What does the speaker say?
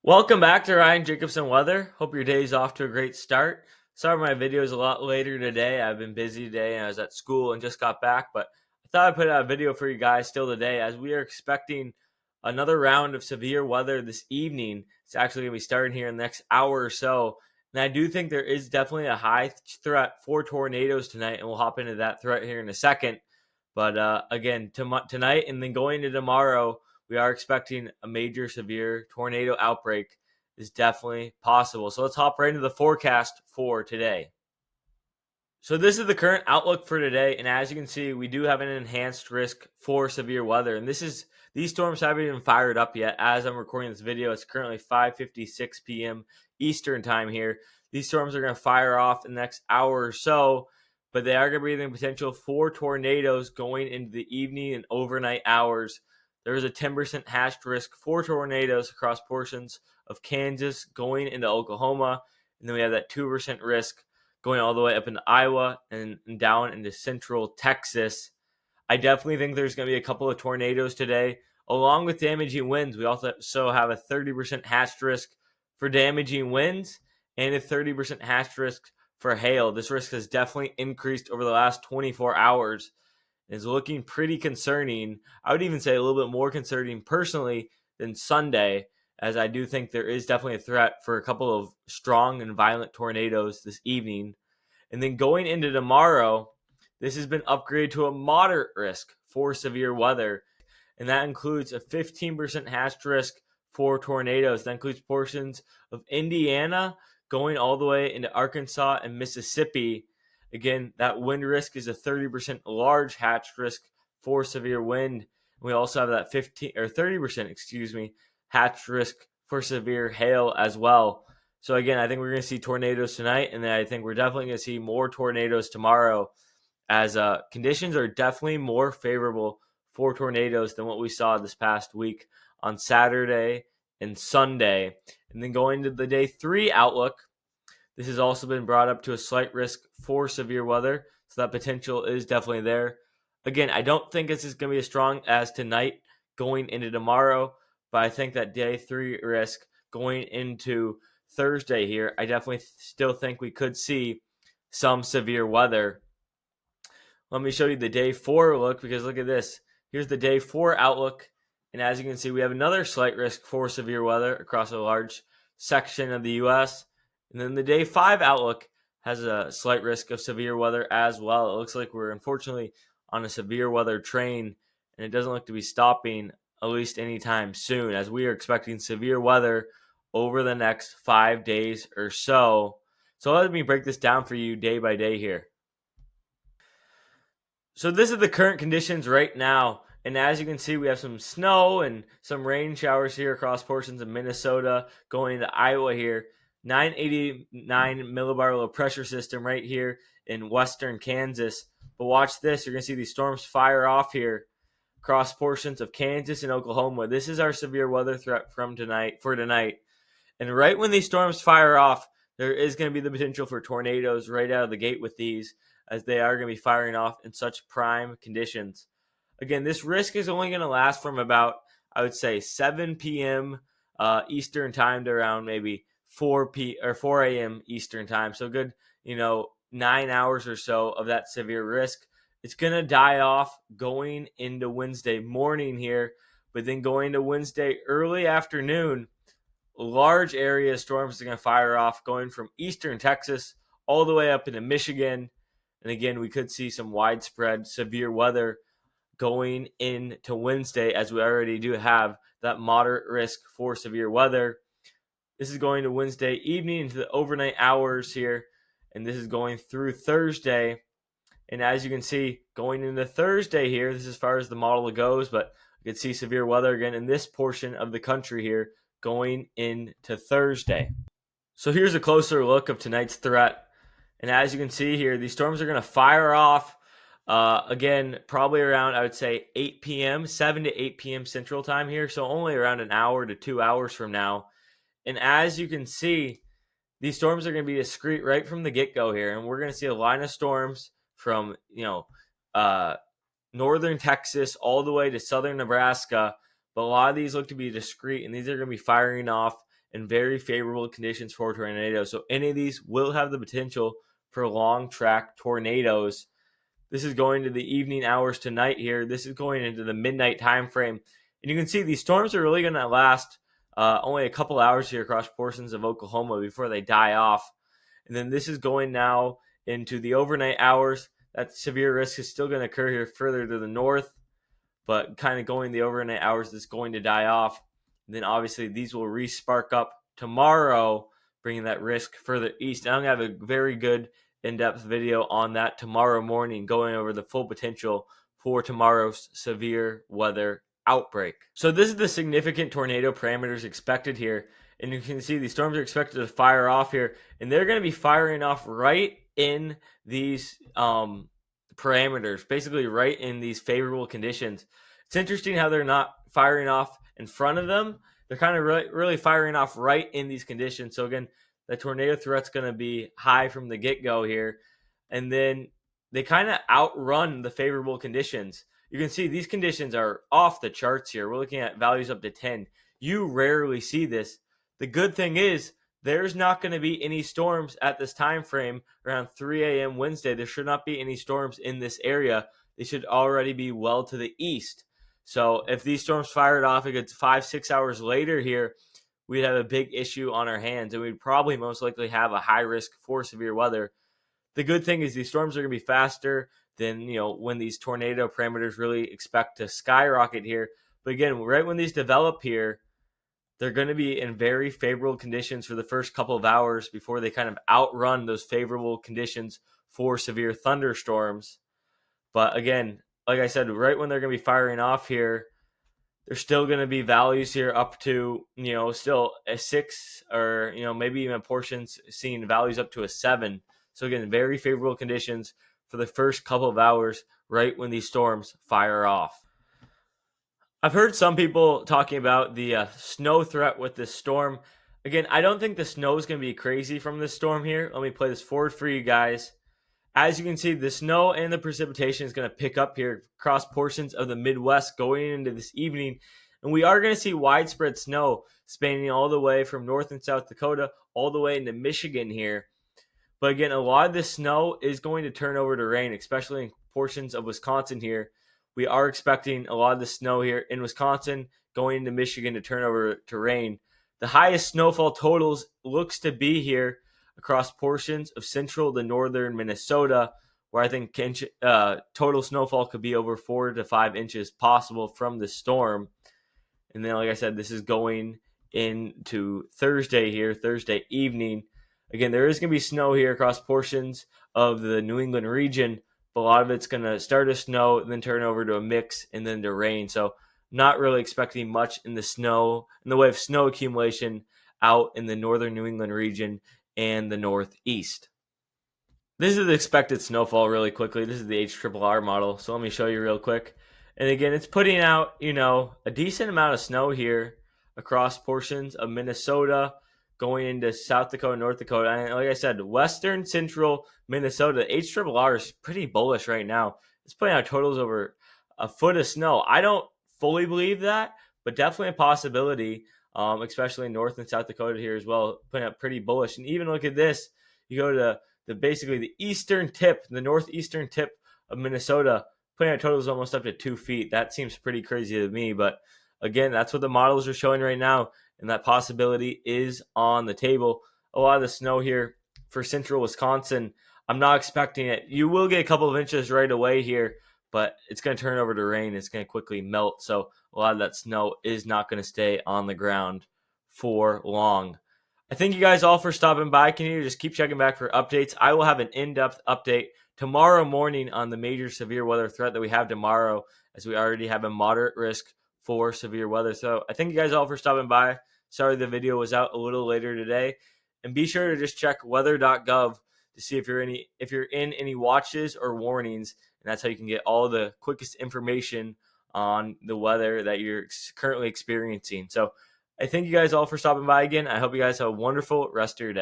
Welcome back to Ryan Jacobson Weather. Hope your day's off to a great start. Sorry my video is a lot later today. I've been busy today and I was at school and just got back, but I thought I'd put out a video for you guys still today as we are expecting another round of severe weather this evening. It's actually going to be starting here in the next hour or so. And I do think there is definitely a high threat for tornadoes tonight, and we'll hop into that threat here in a second. But again, tonight and then going into tomorrow, we are expecting a major severe tornado outbreak is definitely possible. So let's hop right into the forecast for today. So this is the current outlook for today, and as you can see, we do have an enhanced risk for severe weather. And these storms haven't even fired up yet. As I'm recording this video, it's currently 5:56 p.m. Eastern time here. These storms are going to fire off in the next hour or so, but they are going to be the potential for tornadoes going into the evening and overnight hours. There is a 10% hatched risk for tornadoes across portions of Kansas going into Oklahoma, and then we have that 2% risk going all the way up into Iowa and down into central Texas. I definitely think there's going to be a couple of tornadoes today, along with damaging winds. We also have a 30% hatched risk for damaging winds and a 30% hatched risk for hail. This risk has definitely increased over the last 24 hours. Is looking pretty concerning. I would even say a little bit more concerning personally than Sunday, as I do think there is definitely a threat for a couple of strong and violent tornadoes this evening. And then going into tomorrow, this has been upgraded to a moderate risk for severe weather, and that includes a 15% hatched risk for tornadoes. That includes portions of Indiana going all the way into Arkansas and Mississippi. Again, that wind risk is a 30% large hatched risk for severe wind. We also have that 30%, hatched risk for severe hail as well. So again, I think we're going to see tornadoes tonight, and then I think we're definitely going to see more tornadoes tomorrow, as conditions are definitely more favorable for tornadoes than what we saw this past week on Saturday and Sunday. And then going to the day 3 outlook, this has also been brought up to a slight risk for severe weather, so that potential is definitely there. Again, I don't think this is going to be as strong as tonight going into tomorrow, but I think that day 3 risk going into Thursday here, I definitely still think we could see some severe weather. Let me show you the day 4 look, because look at this. Here's the day 4 outlook, and as you can see, we have another slight risk for severe weather across a large section of the U.S., and then the day 5 outlook has a slight risk of severe weather as well. It looks like we're unfortunately on a severe weather train, and it doesn't look to be stopping at least anytime soon, as we are expecting severe weather over the next 5 days or so. So let me break this down for you day by day here. So this is the current conditions right now. And as you can see, we have some snow and some rain showers here across portions of Minnesota going into Iowa here. 989 millibar low pressure system right here in western Kansas. But watch this. You're going to see these storms fire off here across portions of Kansas and Oklahoma. This is our severe weather threat for tonight. And right when these storms fire off, there is going to be the potential for tornadoes right out of the gate with these, as they are going to be firing off in such prime conditions. Again, this risk is only going to last from about, I would say, 7 p.m. Eastern time to around maybe 4 a.m. Eastern time. So good, 9 hours or so of that severe risk. It's going to die off going into Wednesday morning here, but then going to Wednesday early afternoon, large area storms are going to fire off going from eastern Texas all the way up into Michigan. And again, we could see some widespread severe weather going into Wednesday, as we already do have that moderate risk for severe weather. This is going to Wednesday evening into the overnight hours here, and this is going through Thursday. And as you can see, going into Thursday here, this is as far as the model goes, but you can see severe weather again in this portion of the country here going into Thursday. So here's a closer look of tonight's threat. And as you can see here, these storms are going to fire off again, probably around, I would say, 8 p.m., 7 to 8 p.m. Central Time here. So only around an hour to 2 hours from now. And as you can see, these storms are going to be discrete right from the get-go here. And we're going to see a line of storms from, northern Texas all the way to southern Nebraska. But a lot of these look to be discrete, and these are going to be firing off and very favorable conditions for tornadoes. So any of these will have the potential for long track tornadoes. This is going to the evening hours tonight here. This is going into the midnight time frame. And you can see these storms are really going to last only a couple hours here across portions of Oklahoma before they die off. And then this is going now into the overnight hours. That severe risk is still going to occur here further to the north, but kind of going the overnight hours, it's going to die off. And then obviously these will re-spark up tomorrow, bringing that risk further east. And I'm going to have a very good in-depth video on that tomorrow morning, going over the full potential for tomorrow's severe weather outbreak. So this is the significant tornado parameters expected here. And you can see these storms are expected to fire off here, and they're going to be firing off right in these parameters, basically right in these favorable conditions. It's interesting how they're not firing off in front of them. They're kind of really firing off right in these conditions. So again, the tornado threat's going to be high from the get-go here. And then they kind of outrun the favorable conditions. You can see these conditions are off the charts here. We're looking at values up to 10. You rarely see this. The good thing is there's not going to be any storms at this time frame around 3 a.m. Wednesday. There should not be any storms in this area. They should already be well to the east. So if these storms fired off, it gets 5-6 hours later here, we'd have a big issue on our hands, and we'd probably most likely have a high risk for severe weather. The good thing is these storms are going to be faster than, when these tornado parameters really expect to skyrocket here. But again, right when these develop here, they're going to be in very favorable conditions for the first couple of hours before they kind of outrun those favorable conditions for severe thunderstorms. But again, like I said, right when they're going to be firing off here, there's still going to be values here up to, still a 6 or, maybe even portions seeing values up to a 7. So again, very favorable conditions for the first couple of hours right when these storms fire off. I've heard some people talking about the snow threat with this storm. Again, I don't think the snow is going to be crazy from this storm here. Let me play this forward for you guys. As you can see, the snow and the precipitation is going to pick up here across portions of the Midwest going into this evening. And we are going to see widespread snow spanning all the way from North and South Dakota all the way into Michigan here. But again, a lot of this snow is going to turn over to rain, especially in portions of Wisconsin here. We are expecting a lot of the snow here in Wisconsin going into Michigan to turn over to rain. The highest snowfall totals looks to be here across portions of central to northern Minnesota, where I think total snowfall could be over 4 to 5 inches possible from the storm. And then, like I said, this is going into Thursday here, Thursday evening. Again, there is going to be snow here across portions of the New England region, but a lot of it's going to start to snow and then turn over to a mix and then to rain. So not really expecting much in the way of snow accumulation out in the northern New England region and the Northeast. This is the expected snowfall really quickly. This is the HRRR model. So let me show you real quick. And again, it's putting out, a decent amount of snow here across portions of Minnesota, going into South Dakota, North Dakota. And like I said, western, central Minnesota, HRRR is pretty bullish right now. It's putting out totals over a foot of snow. I don't fully believe that, but definitely a possibility, especially in North and South Dakota here as well, putting out pretty bullish. And even look at this. You go to basically the eastern tip, the northeastern tip of Minnesota, putting out totals almost up to 2 feet. That seems pretty crazy to me, but again, that's what the models are showing right now, and that possibility is on the table. A lot of the snow here for central Wisconsin, I'm not expecting it. You will get a couple of inches right away here, but it's going to turn over to rain. It's going to quickly melt, so a lot of that snow is not going to stay on the ground for long. I thank you guys all for stopping by. Continue to just keep checking back for updates. I will have an in-depth update tomorrow morning on the major severe weather threat that we have tomorrow, as we already have a moderate risk for severe weather. So I thank you guys all for stopping by. Sorry the video was out a little later today. And be sure to just check weather.gov to see if you're in any watches or warnings. And that's how you can get all the quickest information on the weather that you're currently experiencing. So I thank you guys all for stopping by again. I hope you guys have a wonderful rest of your day.